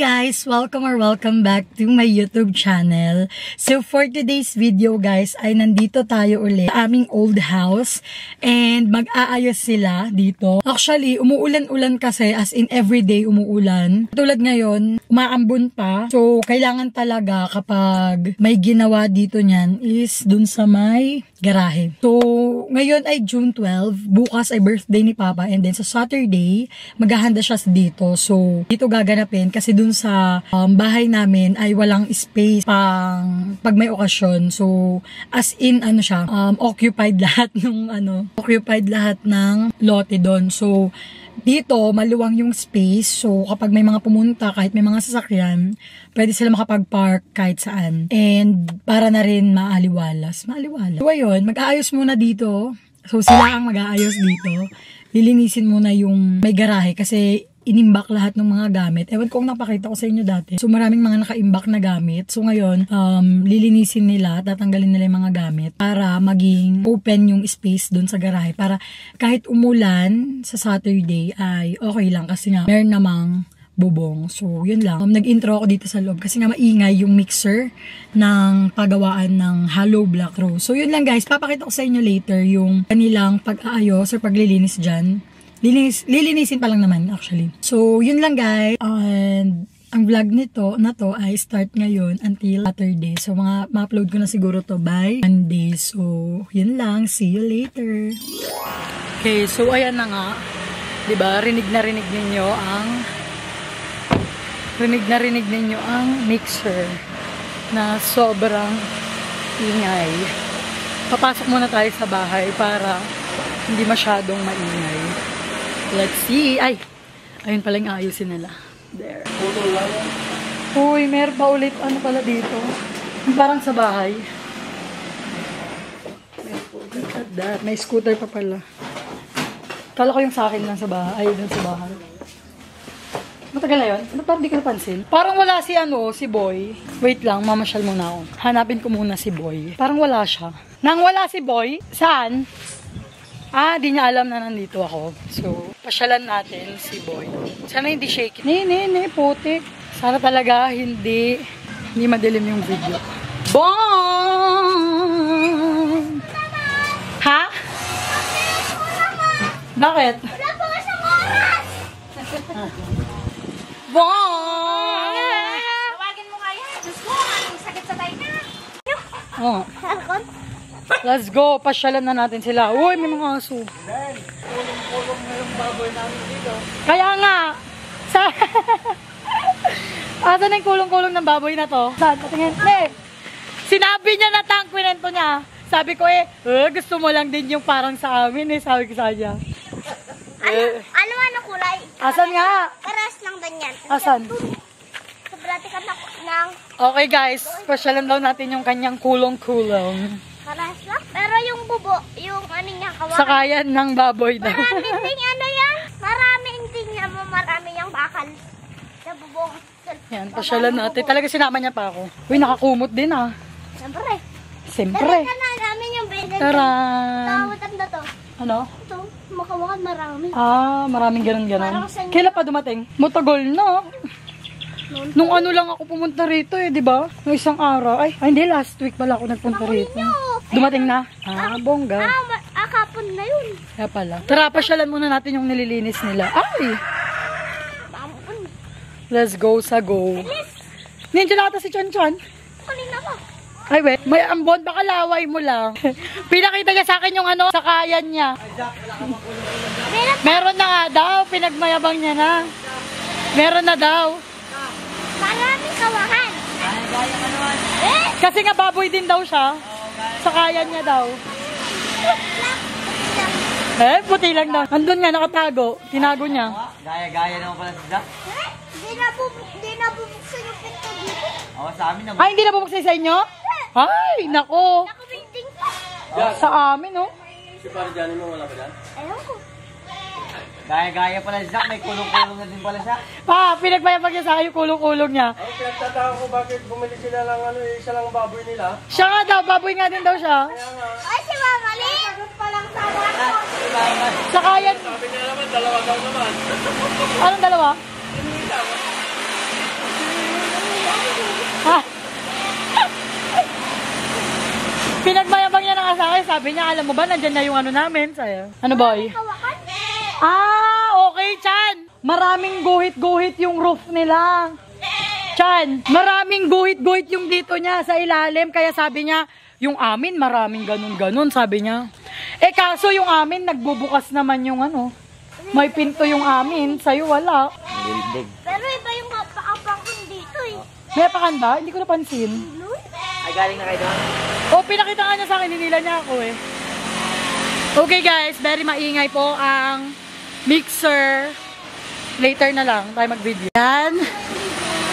guys! Welcome back to my YouTube channel. So for today's video guys ay nandito tayo ulit sa aming old house and mag-aayos sila dito. Actually, umuulan-ulan kasi as in everyday umuulan. Tulad ngayon, umaambon pa. So kailangan talaga kapag may ginawa dito niyan is dun sa may garahe. So ngayon ay June 12, bukas ay birthday ni Papa and then sa Saturday maghahanda siya dito. So dito gaganapin kasi dun sa bahay namin ay walang space pang pag may okasyon. So as in ano siya, occupied lahat ng lote doon. So dito maluwang yung space. So kapag may mga pumunta, kahit may mga sasakyan, pwede sila makapag-park kahit saan. And para na rin maaliwalas. So ayun, mag-aayos muna dito. So sila ang mag-aayos dito. Lilinisin muna yung may garahe kasi inimbak lahat ng mga gamit. Ewan ko kung napakita ko sa inyo dati. So maraming mga naka-imbak na gamit. So ngayon, lilinisin nila, tatanggalin nila yung mga gamit para maging open yung space doon sa garahe. Para kahit umulan sa Saturday ay okay lang kasi nga meron namang bubong. So yun lang. Nag-intro ako dito sa loob kasi nga maingay yung mixer ng pagawaan ng hollow block rose. So yun lang guys, papakita ko sa inyo later yung kanilang pag-aayos or paglilinis dyan. Lilinisin pa lang naman actually. So yun lang guys. And ang vlog na to ay start ngayon until Saturday. So ma-upload ko na siguro to by Monday. So yun lang. See you later. Okay, so ayan na nga. 'Di ba? Rinig na rinig ninyo ang mixer na sobrang ingay. Papasok muna tayo sa bahay para hindi masyadong maingay. Let's see. Ay! Ayun pala yung ayusin nila. There. Uy, meron pa ulit. Ano pala dito? Parang sa bahay. Look at that. May scooter pa pala. Kala ko yung sa akin lang sa bahay. Ay, dun sa bahay. Matagal na yun? Ano parang di ko napansin? Parang wala si si Boy. Wait lang, mamasyal muna ako. Hanapin ko muna si Boy. Parang wala siya. Nang wala si Boy? Saan? Di niya alam na nandito ako. So, pasyalan natin si Boy. Sana hindi shaky. Putik. Sana talaga hindi madilim yung video. Bong! Ha? Bakit? Wala po ka sa oras! Bong! Tawagin mo nga yan. Diyos ko, ang sakit sa tayo na. Oh. Let's go. Pasyalan na natin sila. Uy, may mga aso. Kulong-kulong na yung baboy namin dito. Kaya nga. Asan na yung kulong-kulong ng baboy na to? Saan? Patingin. Sinabi niya na kwento niya. Sabi ko gusto mo lang din yung parang sa amin sabi ko sa kanya. Ano kulay? Asan nga? Karas lang din yan. Asan? Sobrati ka ng... Okay guys, pasyalan daw natin yung kanyang kulong-kulong. Karas lang? Pero yung bubo, yung ano niya, kawakan. Sakayan ng baboy daw. Maraming din ano yan? Maraming din niya mo, marami yung bakal. Sa bubong. Yan, pasyalan natin. Talaga sinama niya pa ako. Uy, nakakumot din Siyempre. Siyempre. Dali ka na namin yung beden. Taran! Tawatam na to. Ano? Ito, makawakan marami. Maraming ganun-ganun. Kailan pa dumating? Matagal na. Nung ano lang ako pumunta rito di ba? Nung isang araw. Ay, hindi, last week pala ako nagpunta rito. Dumating na? Bongga. Kapon na yun. Kaya pala. Tara, pasyalan muna natin yung nililinis nila. Ay! Let's go sa go. Nandiyan na ata si Chan-Chan. Kanina pa. Ay, wait. May ambon. Baka laway mo lang. Pinakita niya sa akin yung sakayan niya. Meron na nga daw. Pinagmayabang niya na. Meron na daw. Maraming kawakan. Kasi nga baboy din daw siya. Sakayan niya daw. Puti lang daw. Andun nga, nakatago. Tinago niya. Gaya-gaya naman pala si Jack. Di na bubuksan yung pinto dito. Sa amin naman. Ay, hindi na bubuksan sa inyo? Ay, nako. Nakabinding pa. Sa amin, Si Parijani mo wala ba dyan? Ayaw ko. Gaya-gaya pala si Jack. May kulong-kulong na din pala siya. Pa, pinagmayabag niya sa akin yung kulong-kulong niya. Pinagtataka ko bakit bumili sila lang isa lang baboy nila. Siya nga daw, baboy nga din daw siya. Ay, si Mama Lee. Sagot pa lang sa akin. Sakayan. Sabi niya naman, dalawa daw naman. Anong dalawa? Pinagmayabang niya ng asawa. Sabi niya, alam mo ba, nandyan na yung ano namin. Sayo. Ano, boy? Hawakan? Okay, Chan. Maraming guhit-guhit yung roof nila. Chan, maraming guhit-guhit yung dito niya sa ilalim. Kaya sabi niya, yung amin, maraming ganun-ganun, sabi niya. Kaso yung amin, nagbubukas naman yung ano. May pinto yung amin. Sa'yo, wala. Pero iba yung apakang dito eh. May apakan ba? Hindi ko napansin. Ay, galing na kayo doon? Pinakita nga niya sa akin, hinila niya ako eh. Okay guys, very maingay po ang mixer. Later na lang tayo mag-video. Yan.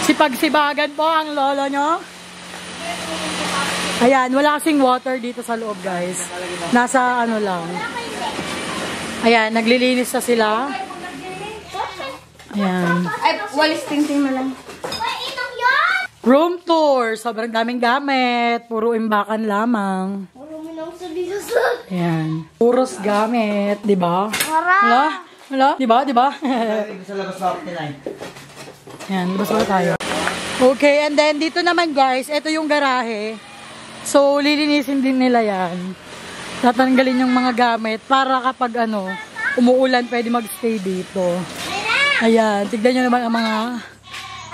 Sipag-sibagan po ang lolo nyo. Ayan, wala kasing water dito sa loob guys. Nasa ano lang. Ayan, naglilinis na sila. Ayan. Ay, walis ting-ting na lang. Ay, itong yan! Room tour. Sobrang daming gamit. Puro imbakan lamang. Puro minang sabi-susod. Ayan. Puros gamit, di ba? Mara. Wala? Di ba? Di ba? Sa labas bakit nila eh. Ayan, labas ba tayo? Okay, and then dito naman guys, ito yung garahe. So, lilinisin din nila yan. Tatanggalin yung mga gamit para kapag ano, umuulan pwede magstay dito. Ayan, tignan nyo naman ang mga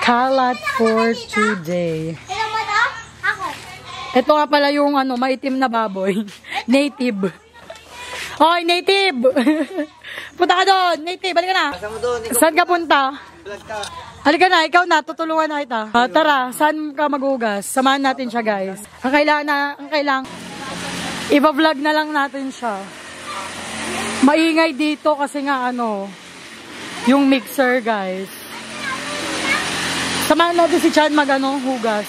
kalat for today. Sino ba ito? Ako. Ito nga pala yung ano, maitim na baboy. Native. Hoy, native! Punta ka doon, native, halika na. Saan mo doon? Saan ka punta? Vlog ka. Halika na, ikaw na, tutulungan na kita. Tara, saan ka maghugas? Samahan natin siya, guys. Ang kailangan, i-vlog na lang natin siya. Maingay dito kasi nga ano, yung mixer, guys. Samahan natin si Chan hugas.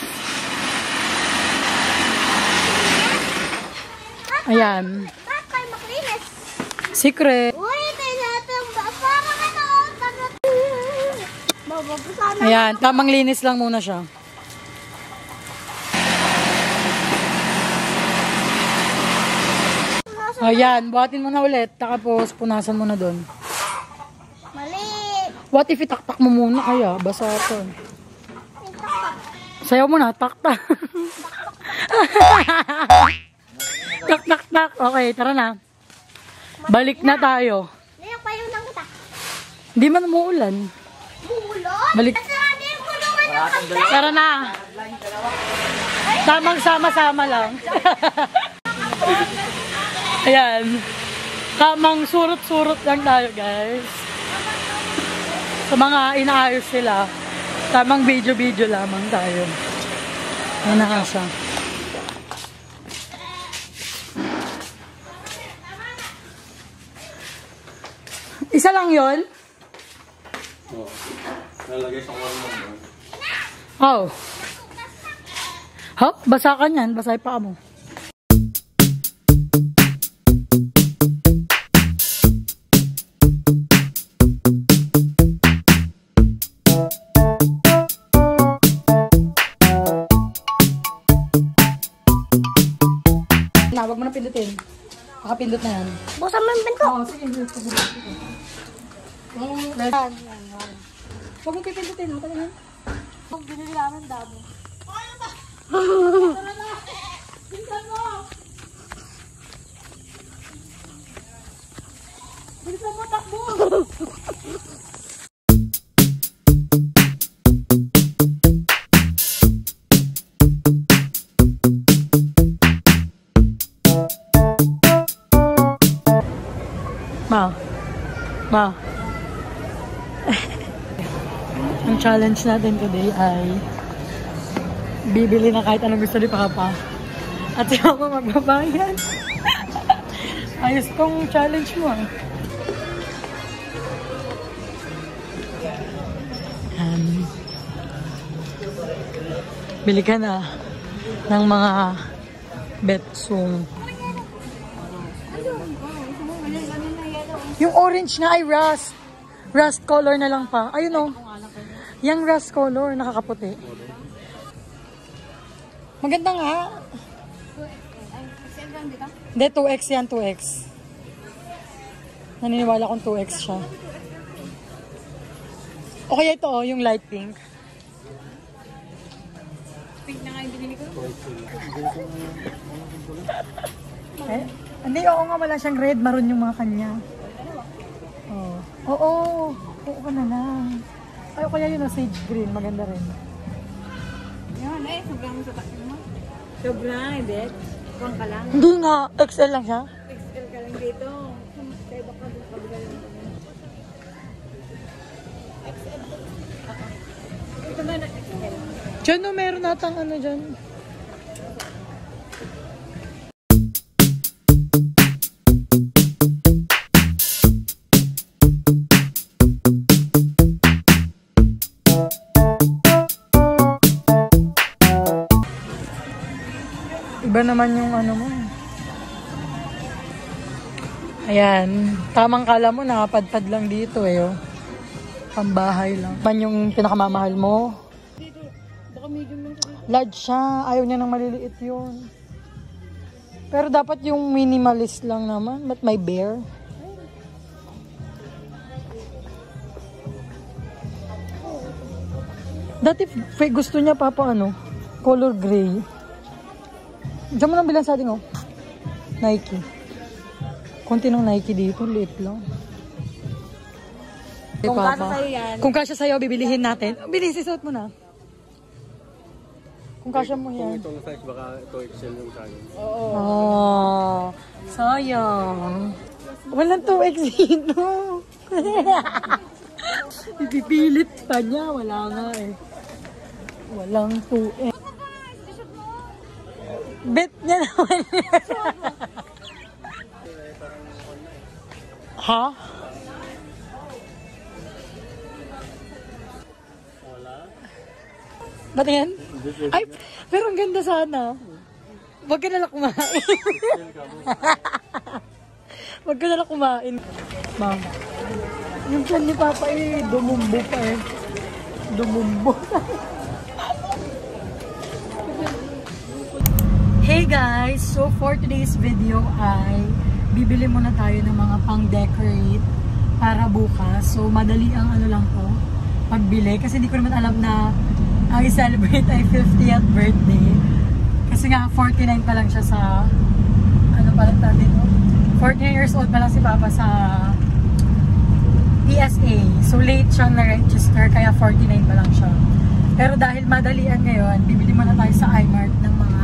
Ayan. Bakit tayo maklinis? Secret. Uy, tayo natin ba? Parang ano, bababasana. Ayan, tamang linis lang muna siya. Ayan, buhatin mo na ulit. Tapos, punasan mo na doon. Mali. What if itaktak mo muna kaya? Basa ito. Sayaw mo na, taktak. Tak, tak, tak. Okay, tara na. Balik na tayo. Ngayon pa yun ang kita. Hindi man umuulan. Bulot? Balik. Nasarado yung kulungan ng kape. Tara na. Tamang sama-sama lang. Ayan. Tamang surot-surot lang tayo, guys. Sa mga inaayos sila, tamang video-video lamang tayo. Ayan na siya. Isa lang yon? Oo. Nalagay sa kwarto mo. Oh. Ha? Basa ka niyan. Basay pa mo. Wag mo na pindutin. Nakapindot na yan. Busan mo yung pinto. Oo, sige. Huwag mo pipindutin. Mata na yan. Huwag binili namin dabo. Tara na! Pinsan mo! Bilisan mo, takbo! Ma. Ang challenge natin today ay bibili na kahit anong gusto ni Papa. At siya ako magbabayan. Ayos tong challenge mo. Bili ka na ng mga betsong. Yung orange nga ay rust. Rust color na lang pa. Ayun o. Yung rust color, nakakaputi. Maganda nga. Hindi, 2X yan, 2X. Naniniwala kong 2X siya. Okay, ito yung light pink. pink na nga yung binili ko. Eh, hindi, oo nga, wala siyang red. Maroon yung mga kanya. Oh. Oo, oo ka na lang. Ay, kaya yun, sage green. Maganda rin. Yan, sobrang sa takip mo. Sobrang, bet. Kuwang ka lang. Hindi nga, XL lang siya. XL ka lang dito. Kaya baka doon kabila lang kami. XL. Ito na XL. Diyan no, meron natang ano dyan. Iba naman yung ano mo. Ayan. Tamang kala mo, nakapadpad lang dito eh. Oh. Pambahay lang. Man yung pinakamamahal mo. Dito, baka medium lang sa dito. Large siya. Ayaw niya ng maliliit yun. Pero dapat yung minimalist lang naman. But may bear. Dati gusto niya papa ano, color gray. Diyan mo nang bilang sa atin, oh. Nike. Konti ng Nike dito, liit lang. Kung kasya sa'yo yan. Kung kasya sa'yo, bibilihin natin. Bilis, isuot mo na. Kung kasya mo yan. Kung itong size, baka ito XL yung sa akin. Oh, sayang. Walang 2X dito. Ipipilit pa niya. Wala nga eh. Walang 2X. Bet niya naman. Ha? Ba't yan? Ay, pero ang ganda sana. Huwag ka nalang kumain. Huwag ka nalang kumain. Ma'am. Yung plan ni Papa eh, dumumbo pa eh. Dumumbo. Hey guys! So for today's video ay bibili muna tayo ng mga pang-decorate para bukas. So madali ang ano lang to, pagbili. Kasi hindi ko naman alam na ang i-celebrate ay 50th birthday. Kasi nga 49 pa lang siya sa ano pa lang dito. 49 years old pa lang si Papa sa PSA. So late siyang na-register kaya 49 pa lang siya. Pero dahil madalian ngayon, bibili muna tayo sa iMart ng mga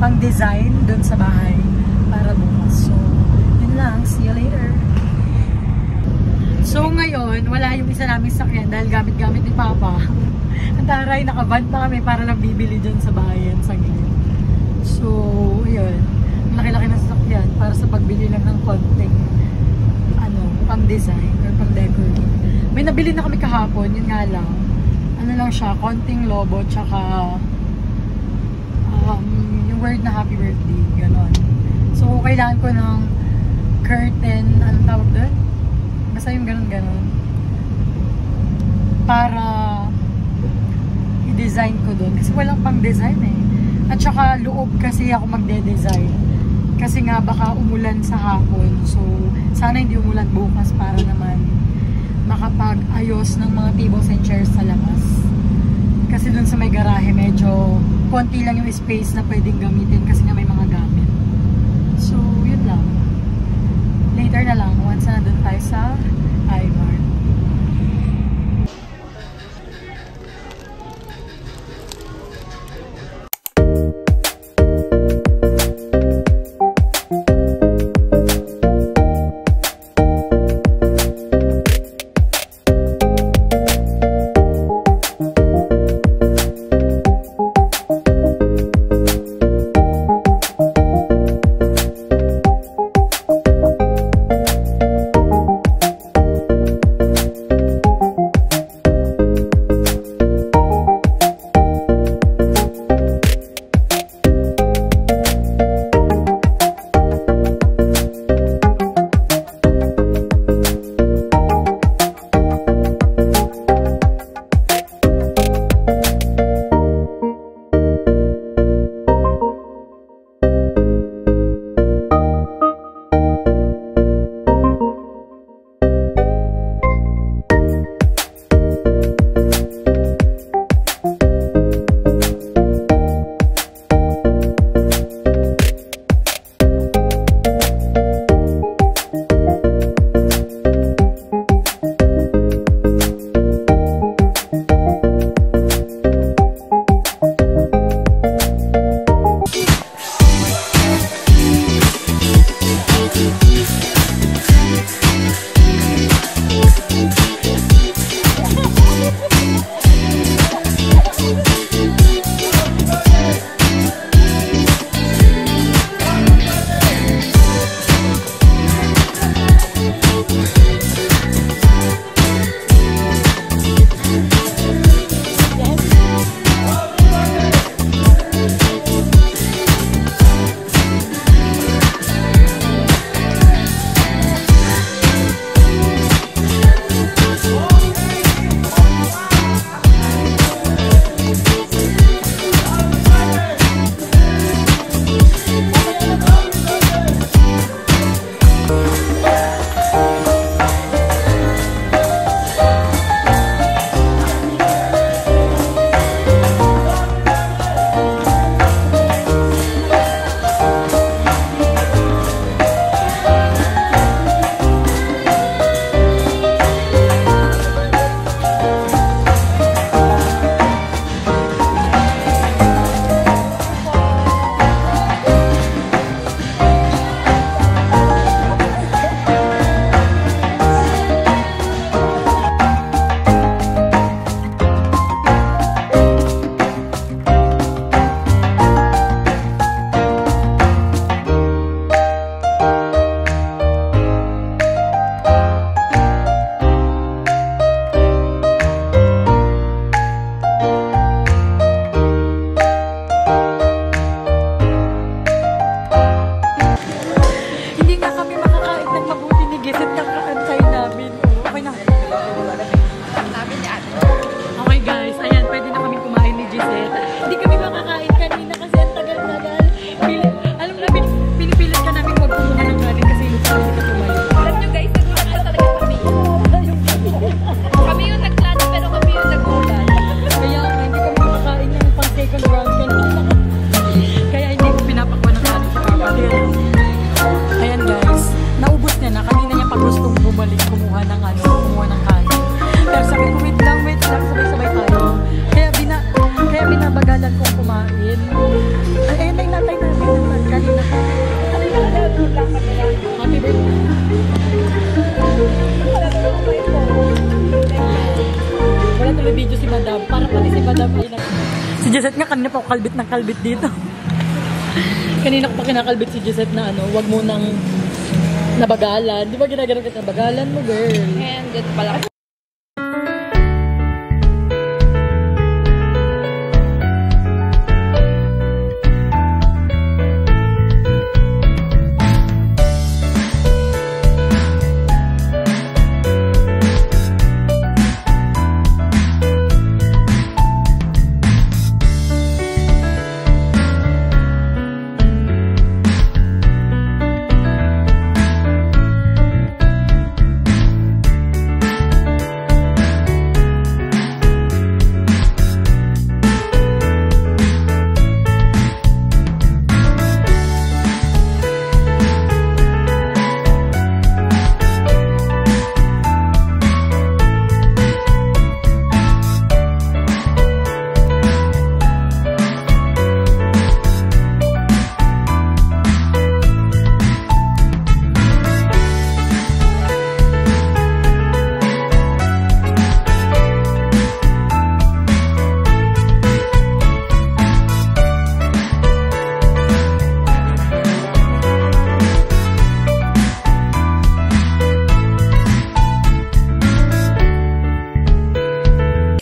pang-design dun sa bahay para bukas. So, yun lang. See you later. So, ngayon, wala yung isa naming sakyan dahil gamit-gamit ni Papa. Ang taray, nakaban pa kami para lang bibili dyan sa bayan, sa gilid. So, yun. Laki-laki na sasakyan para sa pagbili lang ng konting ano, pang-design or pang-decorate. May nabili na kami kahapon, yun nga lang. Ano lang siya, konting lobo, tsaka word na happy birthday, gano'n. So, kailangan ko ng curtain, anong tawag doon? Basta yung gano'n-gano'n. Para i-design ko doon. Kasi walang pang-design eh. At saka loob kasi ako magde-design. Kasi nga baka umulan sa hapon. So, sana hindi umulan bukas para naman makapag-ayos ng mga tables and chairs sa labas. Kasi dun sa may garahe, medyo konti lang yung space na pwedeng gamitin kasi nga may mga gamit. So, yun lang. Later na lang, once na nandun tayo sa iMart. ng ground kanina. Kaya hindi ko pinapakwa ng kanin sa kapatid. Ayan guys, naubos niya na. Kanina niya pag gustong bumalik, kumuha ng kanin. Pero sabi ko, wait lang, sabay-sabay tayo. Kaya binabagalan kong kumain. Ayun na yung natay namin. Kanina. Happy birthday. Wala tuloy video si Madam. Para pati si Madam ay si Jesette nga kanina pa ako kalbit ng kalbit dito. Kanina ko pa kinakalbit si Jesette na wag mo nang nabagalan. Di ba ginagawa kita nabagalan mo, girl? And dito pala.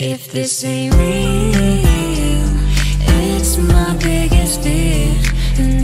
If this ain't real, it's my biggest fear, and